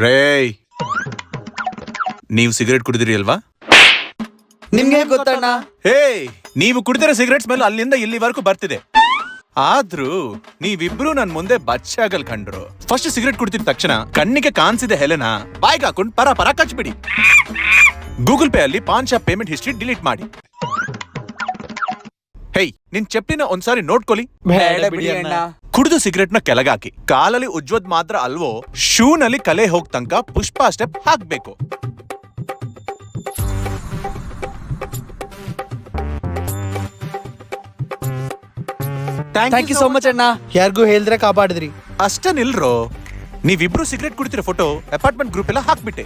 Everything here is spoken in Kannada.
ರೇಯ್, ನೀವು ಸಿಗರೇಟ್ ಕುಡಿದಿರಿ ಅಲ್ವಾ? ನಿಮ್ಗೆ ಗೊತ್ತಣ್ಣ? ಹೇಯ್, ನೀವು ಕುಡಿದಿರೋ ಸಿಗರೇಟ್ ಸ್ಮೆಲ್ ಅಲ್ಲಿಂದ ಇಲ್ಲಿವರೆಗೂ ಬರ್ತಿದೆ. ಆದ್ರೂ ನೀವಿಬ್ರು ನನ್ ಮುಂದೆ ಬಚ್ಚಾಗಲ್ ಕಂಡ್ರು. ಫಸ್ಟ್ ಸಿಗರೇಟ್ ಕುಡಿತಿದ ತಕ್ಷಣ ಕಣ್ಣಿಗೆ ಕಾಣಿಸಿದ ಹೆಲೆನ ಬಾಯ್ಗೆ ಹಾಕೊಂಡು ಪರ ಪರ ಕಚ್ಬಿಡಿ. ಗೂಗಲ್ ಪೇ ಅಲ್ಲಿ PAN shop payment history delete ಮಾಡಿ. ಹೇಯ್, ನಿನ್ ಚಪ್ಲಿನ ಒಂದ್ಸಾರಿ ನೋಡ್ಕೊಲಿ. ಬೇಡ ಬಿಡಿ ಅಣ್ಣ. ಕುಡಿದು ಸಿಗರೇಟ್ ನ ಕೆಳಗಾಕಿ. ಕಾಲಲ್ಲಿ ಉಜ್ವದ್ ಮಾತ್ರ ಅಲ್ವೋ, ಶೂನಲ್ಲಿ ಕಲೆ ಹೋಗ್ ತನಕ ಪುಷ್ಪ ಸ್ಟೆಪ್ ಹಾಕ್ಬೇಕು. ಥ್ಯಾಂಕ್ ಯು ಸೋ ಮಚ್ ಅಣ್ಣ. ಯಾರಿಗೂ ಹೇಳಿದ್ರೆ ಕಾಪಾಡಿದ್ರಿ. ಅಷ್ಟೇ ನಿಲ್ರೋ, ನೀವಿಬ್ರು ಸಿಗರೇಟ್ ಕುಡಿತಿರೋ ಫೋಟೋ ಅಪಾರ್ಟ್ಮೆಂಟ್ ಗ್ರೂಪ್ ಎಲ್ಲ ಹಾಕ್ಬಿಟ್ಟೆ.